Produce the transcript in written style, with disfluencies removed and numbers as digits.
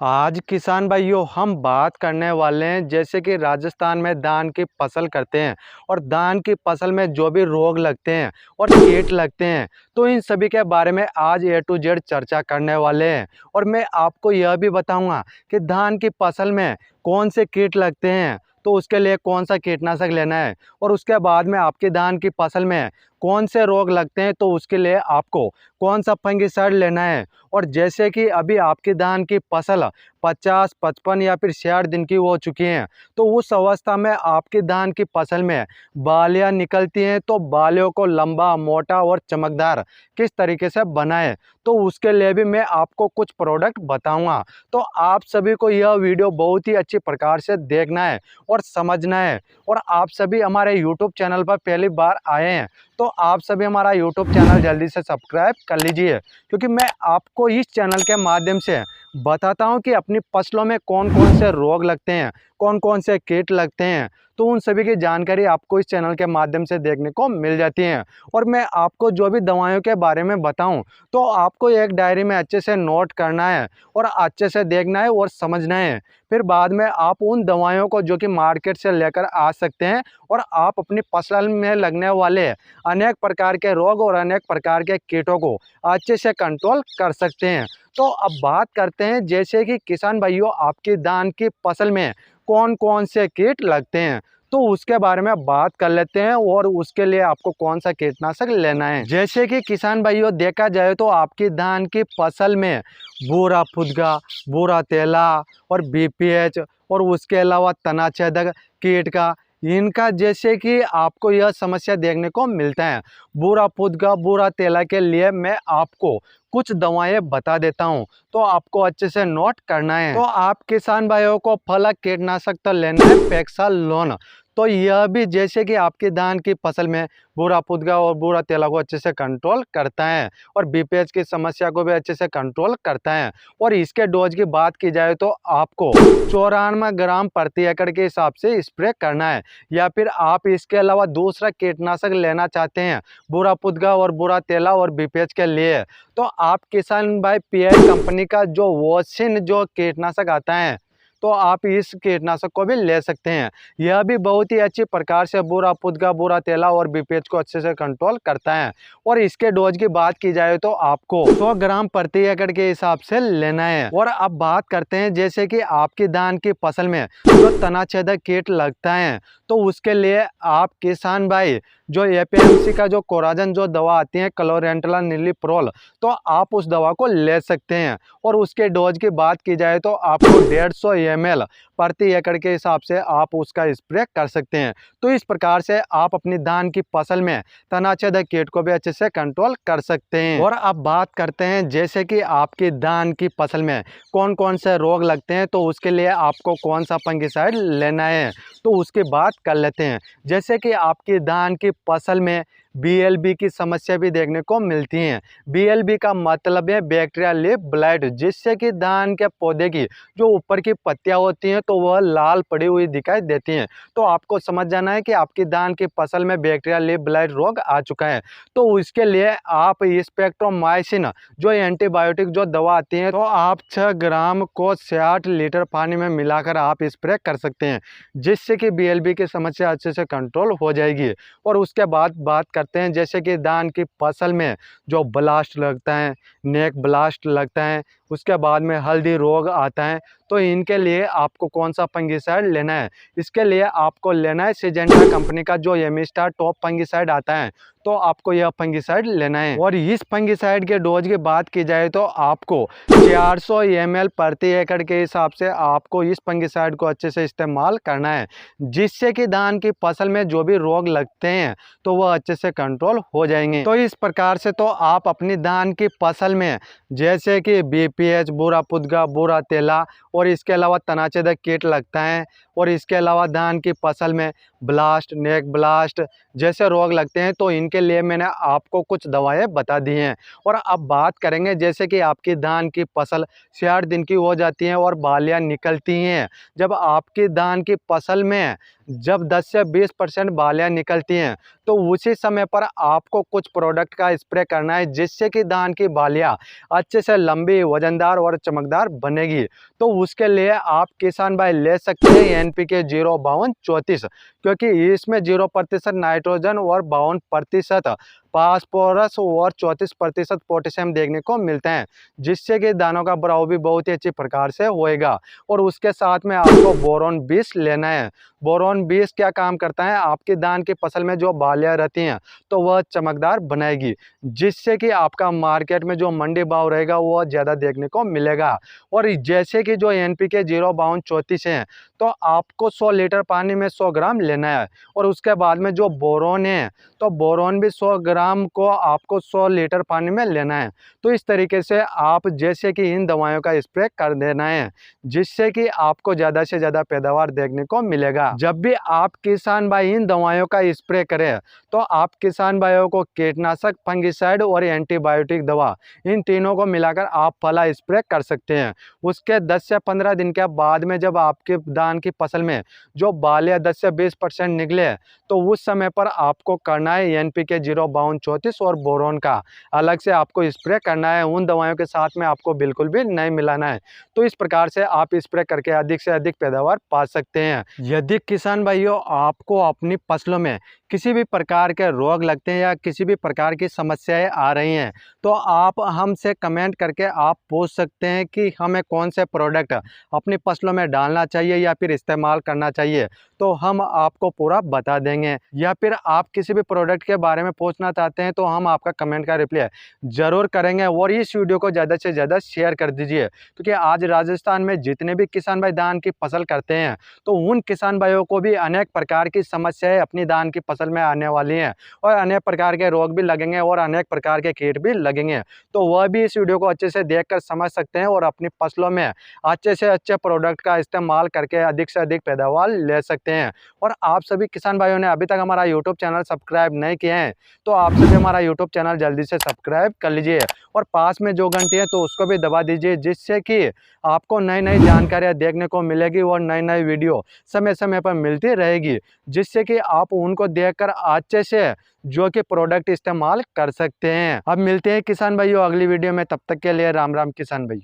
आज किसान भाइयों हम बात करने वाले हैं जैसे कि राजस्थान में धान की फसल करते हैं और धान की फसल में जो भी रोग लगते हैं और कीट लगते हैं तो इन सभी के बारे में आज A to Z चर्चा करने वाले हैं। और मैं आपको यह भी बताऊंगा कि धान की फसल में कौन से कीट लगते हैं तो उसके लिए कौन सा कीटनाशक लेना है, और उसके बाद में आपकी धान की फसल में कौन से रोग लगते हैं तो उसके लिए आपको कौन सा फंगिसाइड लेना है। और जैसे कि अभी आपकी धान की फसल 50, 55 या फिर 60 दिन की हो चुकी हैं तो उस अवस्था में आपकी धान की फसल में बालियां निकलती हैं, तो बालियों को लंबा, मोटा और चमकदार किस तरीके से बनाएं तो उसके लिए भी मैं आपको कुछ प्रोडक्ट बताऊंगा। तो आप सभी को यह वीडियो बहुत ही अच्छी प्रकार से देखना है और समझना है। और आप सभी हमारे YouTube चैनल पर पहली बार आए हैं तो आप सभी हमारा YouTube चैनल जल्दी से सब्सक्राइब कर लीजिए, क्योंकि मैं आपको इस चैनल के माध्यम से बताता हूं कि अपनी फसलों में कौन कौन से रोग लगते हैं, कौन कौन से कीट लगते हैं, तो उन सभी की जानकारी आपको इस चैनल के माध्यम से देखने को मिल जाती है। और मैं आपको जो भी दवाइयों के बारे में बताऊं तो आपको एक डायरी में अच्छे से नोट करना है और अच्छे से देखना है और समझना है। फिर बाद में आप उन दवाइयों को जो कि मार्केट से लेकर आ सकते हैं और आप अपनी फसल में लगने वाले अनेक प्रकार के रोग और अनेक प्रकार के कीटों को अच्छे से कंट्रोल कर सकते हैं। तो अब बात करते हैं जैसे कि किसान भाइयों आपकी धान की फसल में कौन कौन से कीट लगते हैं तो उसके बारे में बात कर लेते हैं और उसके लिए आपको कौन सा कीटनाशक लेना है। जैसे कि किसान भाइयों देखा जाए तो आपकी धान की फसल में भूरा फुदका, भूरा तेला और BPH और उसके अलावा तनाछेदक कीट का, इनका जैसे कि आपको यह समस्या देखने को मिलता है। भूरा फुदका, भूरा तेला के लिए मैं आपको कुछ दवाएं बता देता हूं तो आपको अच्छे से नोट करना है। तो आप किसान भाइयों को फलक कीटनाशक तो लेना है पेक्सालोन। तो यह भी जैसे कि आपकी धान की फसल में भूरा फुदका और भूरा तेला को अच्छे से कंट्रोल करता है और BPH की समस्या को भी अच्छे से कंट्रोल करता है। और इसके डोज की बात की जाए तो आपको 94 ग्राम प्रति एकड़ के हिसाब से स्प्रे करना है। या फिर आप इसके अलावा दूसरा कीटनाशक लेना चाहते हैं भूरा फुदका और भूरा तेला और BPH के लिए तो आप किसान भाई PI कंपनी का जो वोसिन जो कीटनाशक आता है तो आप इस कीटनाशक को भी ले सकते हैं। यह भी बहुत ही अच्छी प्रकार से भूरा फुदका, भूरा तेला और BPH को अच्छे से कंट्रोल करता है। और इसके डोज की बात की जाए तो आपको 100 ग्राम प्रति एकड़ के हिसाब से लेना है। और अब बात करते हैं जैसे कि आपकी धान की फसल में जो तनाछेदक कीट लगता है तो उसके लिए आप किसान भाई जो APMC का जो कोराजन जो दवा आती है क्लोरेंट्रला निलिप्रोल तो आप उस दवा को ले सकते हैं। और उसके डोज की बात की जाए तो आपको 150 ml प्रति एकड़ के हिसाब से आप उसका स्प्रे कर सकते हैं। तो इस प्रकार से आप अपनी धान की फसल में तनाछेदक कीट को भी अच्छे से कंट्रोल कर सकते हैं। और अब बात करते हैं जैसे कि आपकी धान की फसल में कौन कौन से रोग लगते हैं तो उसके लिए आपको कौन सा फंगिसाइड लेना है तो उसकी बात कर लेते हैं। जैसे कि आपकी धान की फसल में BLB की समस्या भी देखने को मिलती है। BLB का मतलब है बैक्टीरिया लीफ ब्लाइट, जिससे कि धान के पौधे की जो ऊपर की पत्तियां होती हैं तो वह लाल पड़ी हुई दिखाई देती हैं। तो आपको समझ जाना है कि आपकी धान की फसल में बैक्टीरिया लीफ ब्लाइट रोग आ चुका है। तो उसके लिए आप स्पेक्ट्रोमाइसिन जो एंटीबायोटिक जो दवा आती है तो आप 6 ग्राम को 60 लीटर पानी में मिलाकर आप स्प्रे कर सकते हैं, जिससे कि BLB की समस्या अच्छे से कंट्रोल हो जाएगी। और उसके बाद बात करते हैं जैसे कि धान की फसल में जो ब्लास्ट लगता है, नेक ब्लास्ट लगता है, उसके बाद में हल्दी रोग आता है तो इनके लिए आपको कौन सा फंगिसाइड लेना है। इसके लिए आपको लेना है सिजेंटा कंपनी का जो एमिस्टार टॉप फंगिसाइड आता है तो आपको यह फंगिसाइड लेना है। और इस फंगिसाइड के डोज की बात की जाए तो आपको 400 ml प्रति एकड़ के हिसाब से आपको इस फंगिसाइड को अच्छे से इस्तेमाल करना है, जिससे कि धान की फसल में जो भी रोग लगते हैं तो वह अच्छे से कंट्रोल हो जाएंगे। तो इस प्रकार से तो आप अपनी धान की फसल में जैसे कि BPH, भूरा फुदका, भूरा तेला और इसके अलावा तनाछेदक कीट लगता है और इसके अलावा धान की फसल में ब्लास्ट, नेक ब्लास्ट जैसे रोग लगते हैं तो इनके लिए मैंने आपको कुछ दवाएं बता दी हैं। और अब बात करेंगे जैसे कि आपकी धान की फसल 60 दिन की हो जाती है और बालियां निकलती हैं। जब आपकी धान की फसल में जब 10 से 20% बालियां निकलती हैं तो उसी समय पर आपको कुछ प्रोडक्ट का स्प्रे करना है, जिससे कि धान की बालियाँ अच्छे से लंबी, वजनदार और चमकदार बनेगी। तो उसके लिए आप किसान भाई ले सकते हैं एनपीके 05234, क्योंकि इसमें 0% नाइट्रोजन और 52% फास्फोरस और 34% पोटेशियम देखने को मिलते हैं, जिससे कि दानों का बढ़ाव भी बहुत ही अच्छी प्रकार से होएगा। और उसके साथ में आपको बोरॉन 20 लेना है। बोरॉन 20 क्या काम करता है, आपकी धान की फसल में जो बालियां रहती हैं तो वह चमकदार बनाएगी, जिससे कि आपका मार्केट में जो मंडी भाव रहेगा वह ज़्यादा देखने को मिलेगा। और जैसे कि जो एनपीके 05234 है, तो आपको 100 लीटर पानी में 100 ग्राम लेना है। और उसके बाद में जो बोरॉन है, तो बोरॉन भी 100 ग्राम को आपको 100 लीटर पानी में लेना है। तो इस तरीके से आप जैसे कि इन दवाइयों का स्प्रे कर देना है, जिससे कि आपको ज़्यादा से ज़्यादा पैदावार देखने को मिलेगा। जब भी आप किसान भाई इन दवाइयों का स्प्रे करें, तो आप किसान भाइयों को कीटनाशक, फंगिसाइड और एंटीबायोटिक दवा, इन तीनों को मिलाकर आप फला स्प्रे कर सकते हैं। उसके 10 से 15 दिन के बाद में जब आपके धान की फसल में जो बालियाँ 10 से 20% निकले, तो उस समय पर आपको करना है एनपीके 05234 और बोरॉन का अलग से आपको स्प्रे करना है। उन दवाइयों के साथ में आपको बिल्कुल भी नहीं मिलाना है। तो इस प्रकार से आप स्प्रे करके अधिक से अधिक पैदावार पा सकते हैं। यदि किसान भाइयों आपको अपनी फसलों में किसी भी प्रकार के रोग लगते हैं या किसी भी प्रकार की समस्याएं आ रही हैं, तो आप हमसे कमेंट करके आप पूछ सकते हैं कि हमें कौन से प्रोडक्ट अपनी फसलों में डालना चाहिए या फिर इस्तेमाल करना चाहिए, तो हम आपको पूरा बता देंगे। या फिर आप किसी भी प्रोडक्ट के बारे में पूछना चाहते हैं, तो हम आपका कमेंट का रिप्लाई ज़रूर करेंगे। और इस वीडियो को ज़्यादा से ज़्यादा शेयर कर दीजिए, क्योंकि आज राजस्थान में जितने भी किसान भाई धान की फसल करते हैं, तो उन किसान भाइयों को भी अनेक प्रकार की समस्याएं अपनी धान की फसल में आने वाली हैं, और अनेक प्रकार के रोग भी लगेंगे और अनेक प्रकार के कीट भी लगेंगे। तो वह भी इस वीडियो को अच्छे से देखकर समझ सकते हैं और अपनी फसलों में अच्छे से अच्छे प्रोडक्ट का इस्तेमाल करके अधिक से अधिक पैदावार ले सकते हैं। और आप सभी किसान भाइयों ने अभी तक हमारा यूट्यूब चैनल सब्सक्राइब नहीं किए हैं, तो आप सभी हमारा यूट्यूब चैनल जल्दी से सब्सक्राइब कर लीजिए और पास में जो घंटी है तो उसको भी दबा दीजिए, जिससे कि आपको नई नई जानकारियाँ देखने को मिलेगी और नई नई वीडियो समय समय पर मिलती रहेगी, जिससे कि आप उनको देखकर अच्छे से जो कि प्रोडक्ट इस्तेमाल कर सकते हैं। अब मिलते हैं किसान भाइयों अगली वीडियो में, तब तक के लिए राम राम किसान भाइयों।